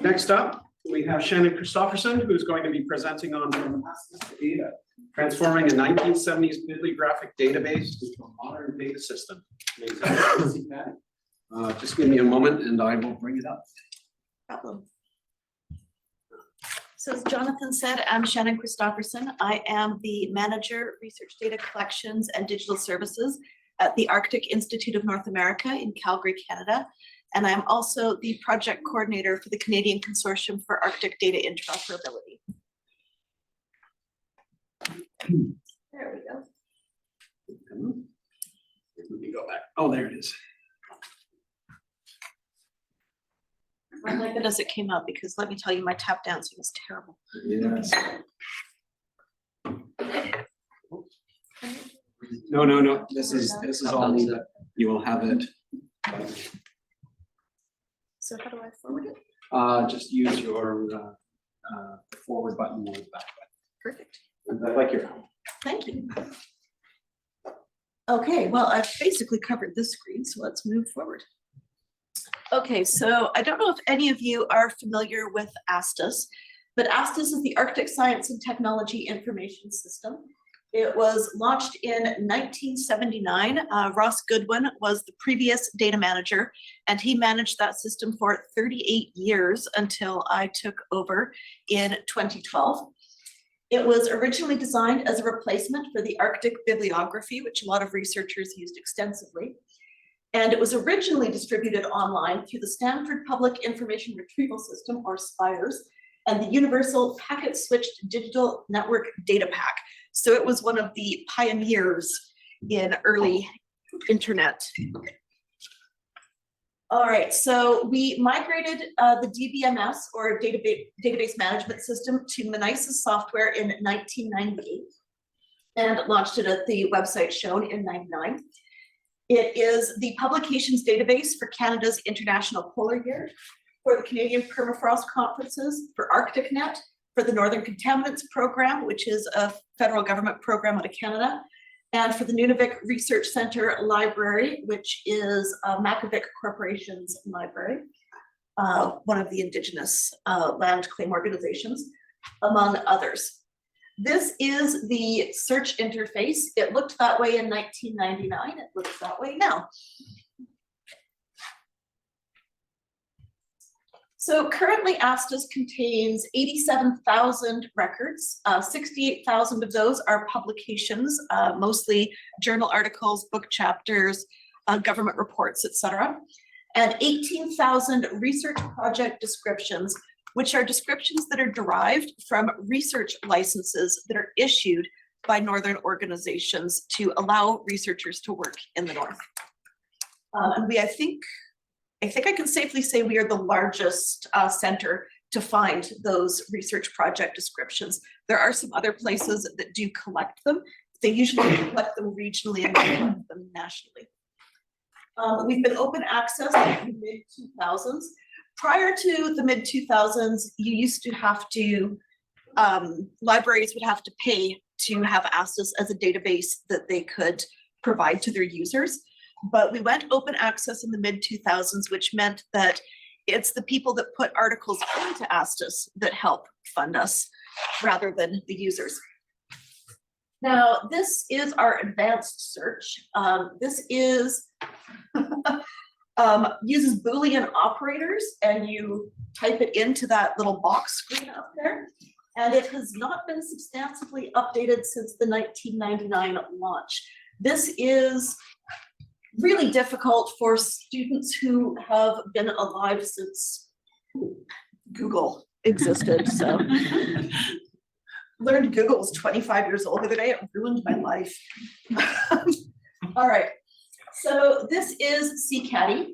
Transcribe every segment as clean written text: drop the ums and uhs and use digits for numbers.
Next up, we have Shannon Christoffersen, who's going to be presenting on ASTIS data, transforming a 1970s bibliographic database into a modern data system. Just give me a moment and I will bring it up. Problem. So as Jonathan said, I'm Shannon Christoffersen. I am the Manager, Research Data Collections and Digital Services at the Arctic Institute of North America in Calgary, Canada. And I'm also the Project Coordinator for the Canadian Consortium for Arctic Data Interoperability. There we go. Let me go back. Oh, there it is. Oh my goodness, it came out because let me tell you, my tap dancing was terrible. Yes. No. This is all needed. You will have it. So how do I forward it? Just use your forward button or the back button. Perfect. I like your. Thank you. Okay, well, I've basically covered this screen, so let's move forward. Okay, so I don't know if any of you are familiar with ASTIS, but ASTIS is the Arctic Science and Technology Information System. It was launched in 1979. Ross Goodwin was the previous data manager, and he managed that system for 38 years until I took over in 2012. It was originally designed as a replacement for the Arctic Bibliography, which a lot of researchers used extensively. And it was originally distributed online through the Stanford Public Information Retrieval System, or SPIRES, and the Universal Packet Switched Digital Network Data Pack. So it was one of the pioneers in early internet. All right, so we migrated the DBMS, or database management system, to Menisys software in 1998 and launched it at the website shown in 99. It is the publications database for Canada's International Polar Year, for the Canadian Permafrost Conferences, for ArcticNet, for the Northern Contaminants Program, which is a federal government program out of Canada, and for the Nunavik Research Center Library, which is Makivik Corporation's library, one of the Indigenous land claim organizations, among others. This is the search interface. It looked that way in 1999. It looks that way now. So currently ASTIS contains 87,000 records. 68,000 of those are publications, mostly journal articles, book chapters, government reports, etc. And 18,000 research project descriptions, which are descriptions that are derived from research licenses that are issued by Northern organizations to allow researchers to work in the North. And I think I can safely say we are the largest center to find those research project descriptions. There are some other places that do collect them. They usually collect them regionally and collect them nationally. We've been open access in the mid-2000s. Prior to the mid-2000s, you used to have to, libraries would have to pay to have ASTIS as a database that they could provide to their users. But we went open access in the mid-2000s, which meant that it's the people that put articles into ASTIS that help fund us rather than the users. Now, this is our advanced search. This is uses Boolean operators, and you type it into that little box screen up there. And it has not been substantively updated since the 1999 launch. This is really difficult for students who have been alive since Google existed. So learned Google was 25 years old the other day. It ruined my life. All right. So this is CCADI.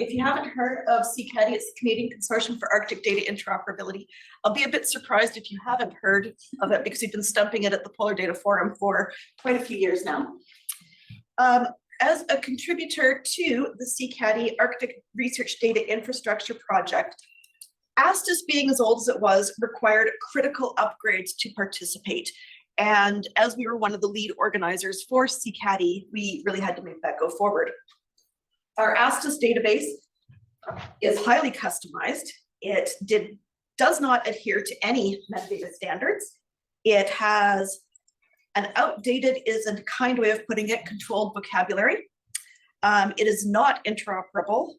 If you haven't heard of CCADI, it's the Canadian Consortium for Arctic Data Interoperability. I'll be a bit surprised if you haven't heard of it because you've been stumping it at the Polar Data Forum for quite a few years now. As a contributor to the CCADI Arctic Research Data Infrastructure Project, ASTIS, being as old as it was, required critical upgrades to participate. And as we were one of the lead organizers for CCADI, we really had to make that go forward. Our ASTIS database is highly customized. It does not adhere to any metadata standards. It has an outdated is a kind way of putting it, controlled vocabulary. It is not interoperable,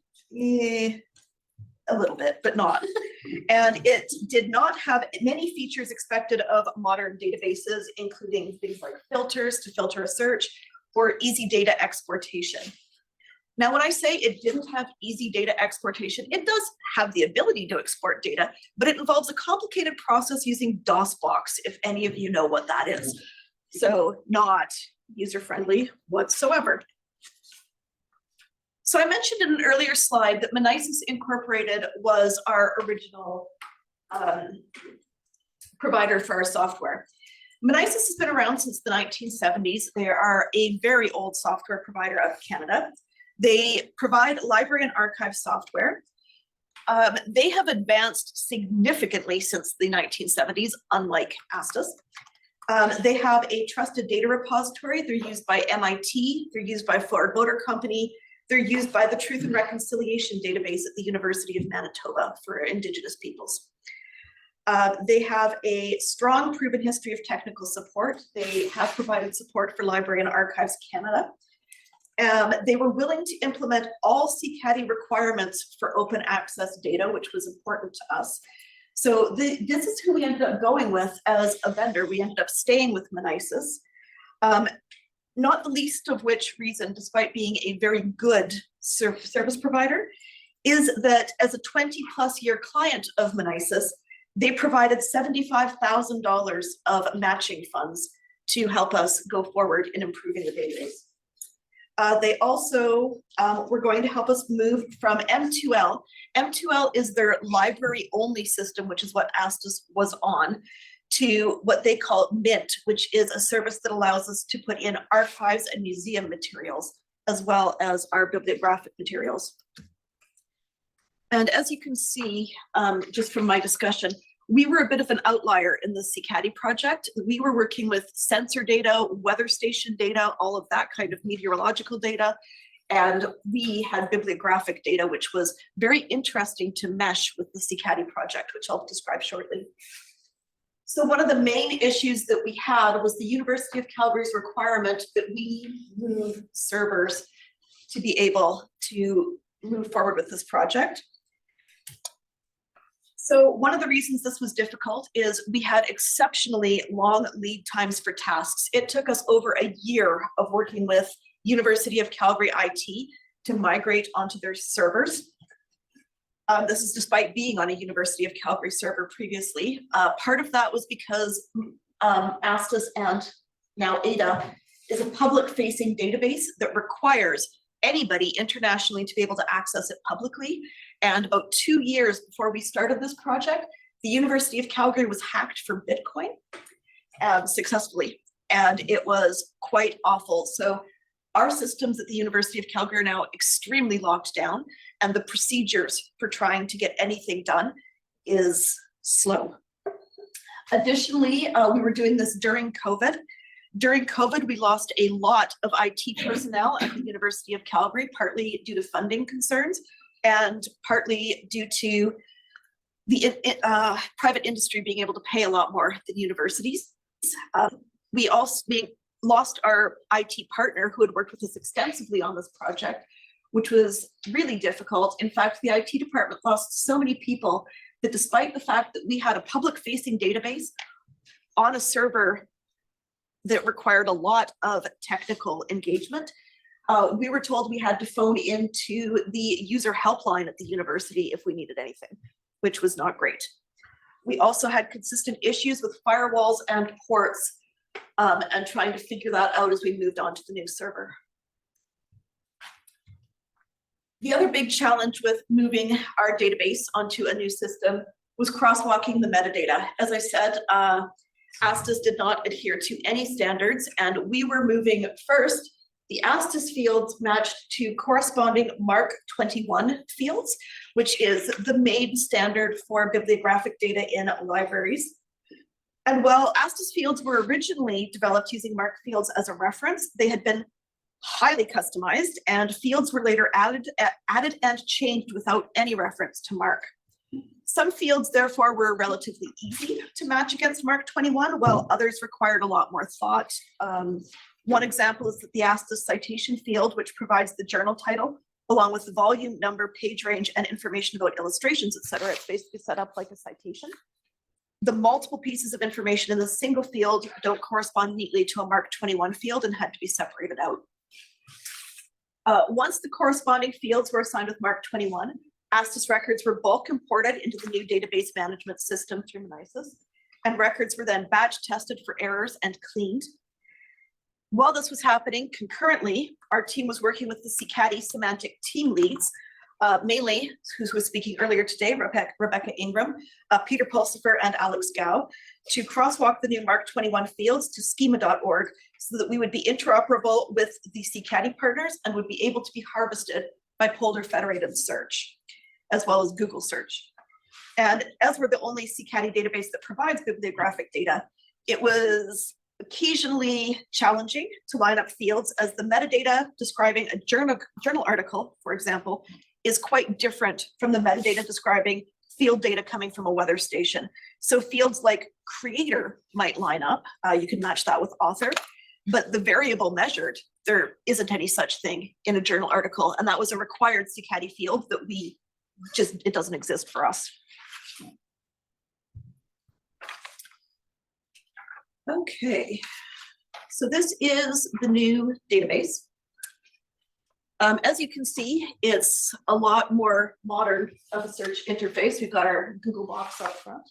a little bit, but not. And it did not have many features expected of modern databases, including things like filters to filter a search or easy data exportation. Now, when I say it didn't have easy data exportation, it does have the ability to export data, but it involves a complicated process using DOSBox, if any of you know what that is. So not user-friendly whatsoever. So I mentioned in an earlier slide that Menisys Incorporated was our original provider for our software. Menisys has been around since the 1970s. They are a very old software provider out of Canada. They provide library and archive software. They have advanced significantly since the 1970s, unlike ASTIS. They have a trusted data repository. They're used by MIT. They're used by Ford Motor Company. They're used by the Truth and Reconciliation database at the University of Manitoba for Indigenous peoples. They have a strong proven history of technical support. They have provided support for Library and Archives Canada. They were willing to implement all CCADI requirements for open access data, which was important to us. So this is who we ended up going with as a vendor. We ended up staying with Menisys. Not the least of which reason, despite being a very good service provider, is that as a 20+ year client of Menisys, they provided $75,000 of matching funds to help us go forward in improving the database. They also were going to help us move from M2L. M2L is their library-only system, which is what ASTIS was on, to what they call Mint, which is a service that allows us to put in archives and museum materials, as well as our bibliographic materials. And as you can see, just from my discussion, we were a bit of an outlier in the CCADI project. We were working with sensor data, weather station data, all of that kind of meteorological data. And we had bibliographic data, which was very interesting to mesh with the CCADI project, which I'll describe shortly. So one of the main issues that we had was the University of Calgary's requirement that we move servers to be able to move forward with this project. So one of the reasons this was difficult is we had exceptionally long lead times for tasks. It took us over a year of working with University of Calgary IT to migrate onto their servers. This is despite being on a University of Calgary server previously. Part of that was because ASTIS and now ADA is a public-facing database that requires anybody internationally to be able to access it publicly. And about 2 years before we started this project, the University of Calgary was hacked for Bitcoin successfully, and it was quite awful. So our systems at the University of Calgary are now extremely locked down, and the procedures for trying to get anything done is slow. Additionally, we were doing this during COVID. During COVID, we lost a lot of IT personnel at the University of Calgary, partly due to funding concerns and partly due to the private industry being able to pay a lot more than universities. We lost our IT partner who had worked with us extensively on this project, which was really difficult. In fact, the IT department lost so many people that despite the fact that we had a public-facing database on a server that required a lot of technical engagement, we were told we had to phone into the user helpline at the university if we needed anything, which was not great. We also had consistent issues with firewalls and ports, and trying to figure that out as we moved on to the new server. The other big challenge with moving our database onto a new system was crosswalking the metadata. As I said, ASTIS did not adhere to any standards, and we were moving first the ASTIS fields matched to corresponding MARC 21 fields, which is the main standard for bibliographic data in libraries. And while ASTIS fields were originally developed using MARC fields as a reference, they had been highly customized, and fields were later added and changed without any reference to MARC. Some fields, therefore, were relatively easy to match against MARC 21, while others required a lot more thought. One example is the ASTIS citation field, which provides the journal title, along with the volume, number, page range, and information about illustrations, et cetera. It's basically set up like a citation. The multiple pieces of information in the single field don't correspond neatly to a MARC 21 field and had to be separated out. Once the corresponding fields were assigned with MARC 21, ASTIS records were bulk imported into the new database management system through Minisys, and records were then batch tested for errors and cleaned. While this was happening concurrently, our team was working with the CCADI semantic team leads, mainly, who was speaking earlier today, Rebecca Ingram, Peter Pulsifer, and Alex Gao, to crosswalk the new MARC 21 fields to schema.org so that we would be interoperable with the CCADI partners and would be able to be harvested by POLDER Federated Search, as well as Google Search. And as we're the only CCADI database that provides bibliographic data, it was occasionally challenging to line up fields, as the metadata describing a journal article, for example, is quite different from the metadata describing field data coming from a weather station. So fields like creator might line up, you can match that with author, but the variable measured, there isn't any such thing in a journal article, and that was a required CCADI field that it doesn't exist for us. Okay, so this is the new database. As you can see, it's a lot more modern of a search interface. We've got our Google box up front.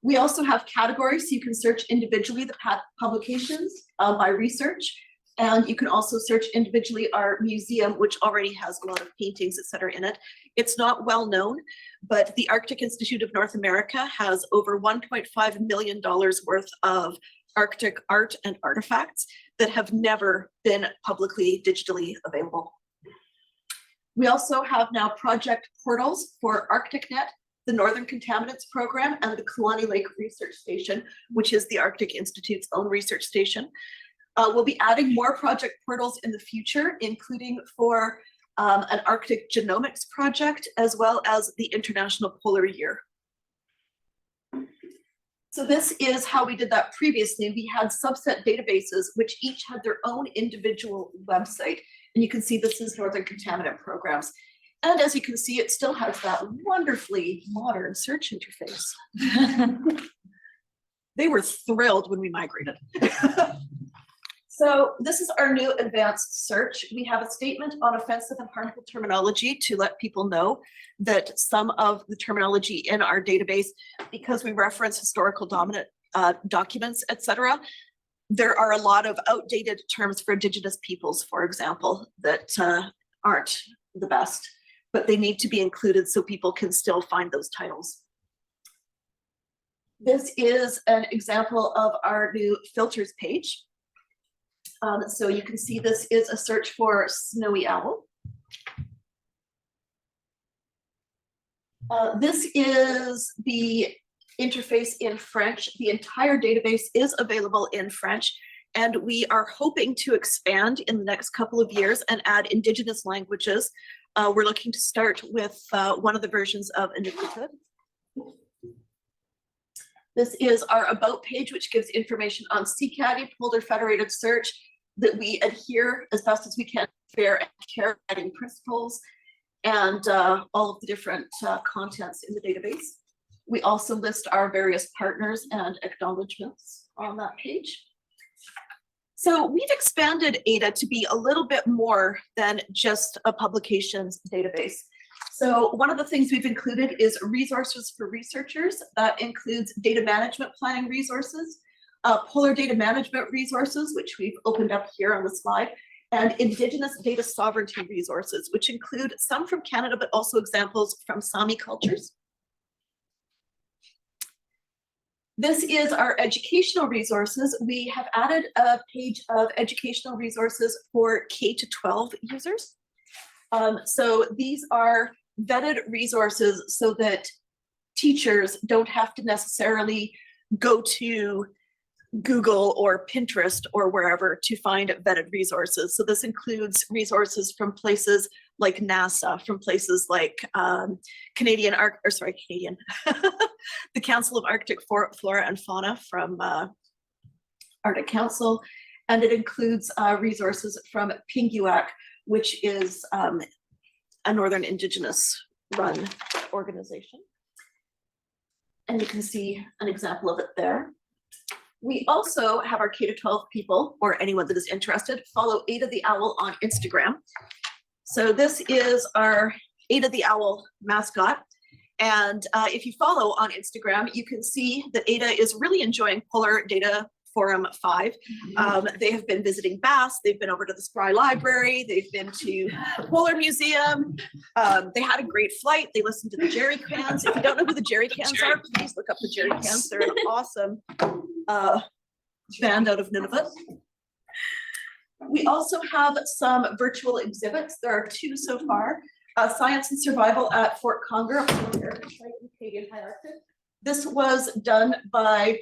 We also have categories, so you can search individually the publications by research, and you can also search individually our museum, which already has a lot of paintings, et cetera, in it. It's not well known, but the Arctic Institute of North America has over $1.5 million worth of Arctic art and artifacts that have never been publicly digitally available. We also have now project portals for ArcticNet, the Northern Contaminants Program, and the Kalani Lake Research Station, which is the Arctic Institute's own research station. We'll be adding more project portals in the future, including for an Arctic genomics project, as well as the International Polar Year. So this is how we did that previously. We had subset databases, which each had their own individual website. And you can see this is Northern Contaminant Programs. And as you can see, it still has that wonderfully modern search interface. They were thrilled when we migrated. So this is our new advanced search. We have a statement on offensive and harmful terminology to let people know that some of the terminology in our database, because we reference historical dominant documents, et cetera, there are a lot of outdated terms for Indigenous peoples, for example, that aren't the best, but they need to be included so people can still find those titles. This is an example of our new filters page. So you can see this is a search for snowy owl. This is the interface in French. The entire database is available in French, and we are hoping to expand in the next couple of years and add Indigenous languages. We're looking to start with one of the versions of Inuktitut. This is our About page, which gives information on CCADI, POLDER Federated Search, that we adhere as best as we can to fair and care guiding principles, and all of the different contents in the database. We also list our various partners and acknowledgements on that page. So we've expanded ADA to be a little bit more than just a publications database. So one of the things we've included is resources for researchers. That includes data management planning resources, polar data management resources, which we've opened up here on the slide, and Indigenous data sovereignty resources, which include some from Canada, but also examples from Sami cultures. This is our educational resources. We have added a page of educational resources for K-12 users. So these are vetted resources so that teachers don't have to necessarily go to Google or Pinterest or wherever to find vetted resources. So this includes resources from places like NASA, from places like the Council of Arctic Flora and Fauna from Arctic Council, and it includes resources from Pinguac, which is a Northern Indigenous run organization. And you can see an example of it there. We also have our K-12 people, or anyone that is interested, follow Ada the Owl on Instagram. So this is our Ada the Owl mascot. And if you follow on Instagram, you can see that Ada is really enjoying Polar Data Forum 5. They have been visiting Bass, they've been over to the Spry Library, they've been to the Polar Museum. They had a great flight, they listened to the Jerry Cans. If you don't know who the Jerry Cans are, please look up the Jerry Cans. They're an awesome band out of Nunavut. We also have some virtual exhibits. There are 2 so far. Science and Survival at Fort Conger, up in Canadian High Arctic. This was done by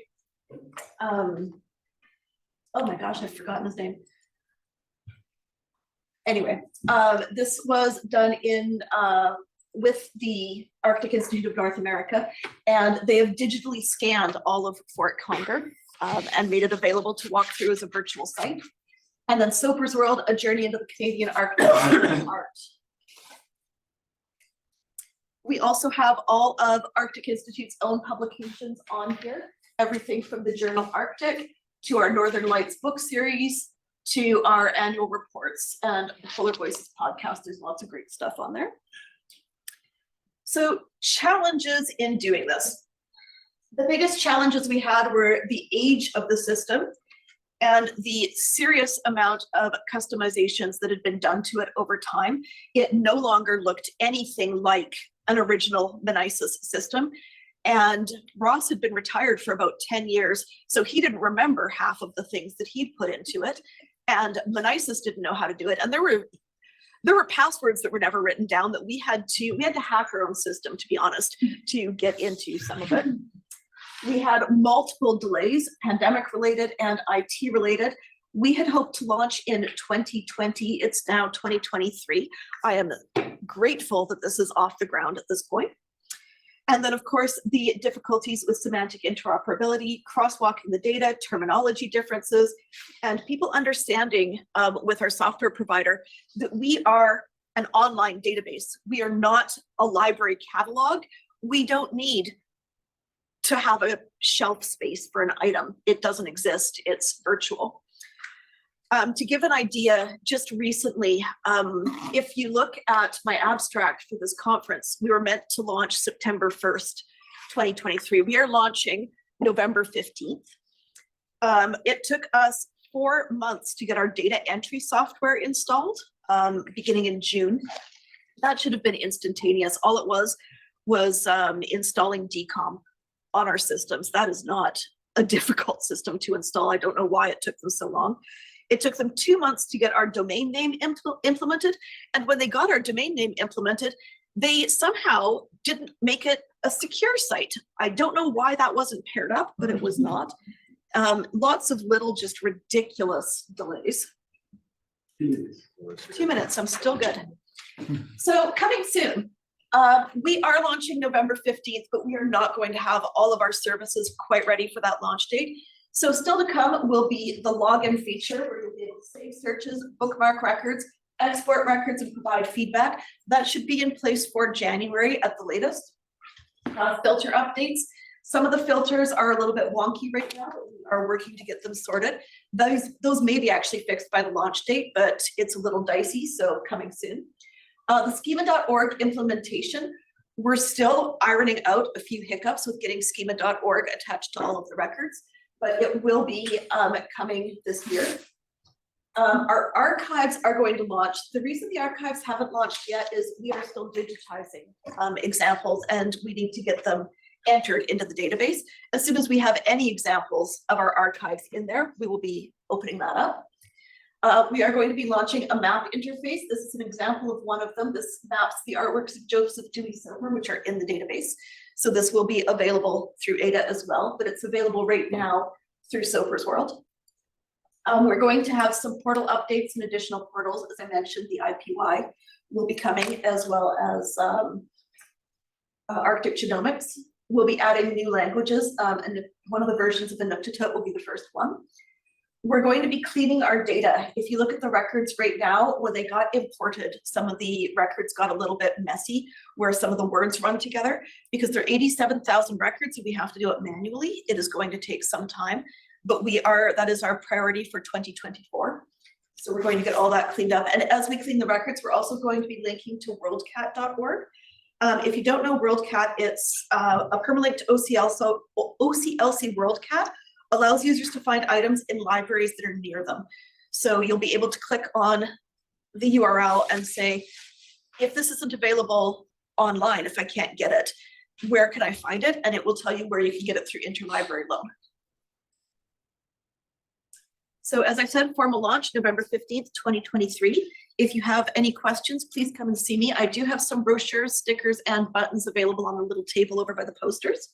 oh my gosh, I've forgotten his name. Anyway, this was done in with the Arctic Institute of North America, and they have digitally scanned all of Fort Conger and made it available to walk through as a virtual site. And then Soper's World, a journey into the Canadian Arctic art. We also have all of Arctic Institute's own publications on here. Everything from the journal Arctic to our Northern Lights book series to our annual reports and the Polar Voices podcast. There's lots of great stuff on there. So challenges in doing this. The biggest challenges we had were the age of the system and the serious amount of customizations that had been done to it over time. It no longer looked anything like an original Menisys system. And Ross had been retired for about 10 years, so he didn't remember half of the things that he'd put into it. And Menisys didn't know how to do it. And there were passwords that were never written down that we had to hack our own system, to be honest, to get into some of it. We had multiple delays, pandemic related and IT related. We had hoped to launch in 2020. It's now 2023. I am grateful that this is off the ground at this point. And then, of course, the difficulties with semantic interoperability, crosswalking the data, terminology differences, and people understanding with our software provider that we are an online database. We are not a library catalog. We don't need to have a shelf space for an item. It doesn't exist. It's virtual. To give an idea, just recently, if you look at my abstract for this conference, we were meant to launch September 1st, 2023. We are launching November 15th. It took us 4 months to get our data entry software installed, beginning in June. That should have been instantaneous. All it was installing DCOM on our systems. That is not a difficult system to install. I don't know why it took them so long. It took them 2 months to get our domain name implemented. And when they got our domain name implemented, they somehow didn't make it a secure site. I don't know why that wasn't paired up, but it was not. Lots of little, just ridiculous delays. 2 minutes, I'm still good. So coming soon. We are launching November 15th, but we are not going to have all of our services quite ready for that launch date. So still to come will be the login feature where you'll be able to save searches, bookmark records, export records, and provide feedback. That should be in place for January at the latest. Filter updates. Some of the filters are a little bit wonky right now. We are working to get them sorted. Those may be actually fixed by the launch date, but it's a little dicey, so coming soon. The schema.org implementation, we're still ironing out a few hiccups with getting schema.org attached to all of the records, but it will be coming this year. Our archives are going to launch. The reason the archives haven't launched yet is we are still digitizing examples, and we need to get them entered into the database. As soon as we have any examples of our archives in there, we will be opening that up. We are going to be launching a map interface. This is an example of one of them. This maps the artworks of Joseph Dewey Soper, which are in the database. So this will be available through Ada as well, but it's available right now through Soper's World. We're going to have some portal updates and additional portals. As I mentioned, the IPY will be coming, as well as Arctic Genomics. We'll be adding new languages, and one of the versions of Inuktitut will be the first one. We're going to be cleaning our data. If you look at the records right now, when they got imported, some of the records got a little bit messy, where some of the words run together, because there are 87,000 records and we have to do it manually. It is going to take some time, but that is our priority for 2024. So we're going to get all that cleaned up. And as we clean the records, we're also going to be linking to worldcat.org. If you don't know WorldCat, it's a permalink to OCL. So OCLC WorldCat allows users to find items in libraries that are near them. So you'll be able to click on the URL and say, if this isn't available online, if I can't get it, where can I find it? And it will tell you where you can get it through interlibrary loan. So as I said, formal launch November 15th, 2023. If you have any questions, please come and see me. I do have some brochures, stickers, and buttons available on a little table over by the posters.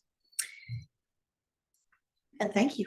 And thank you.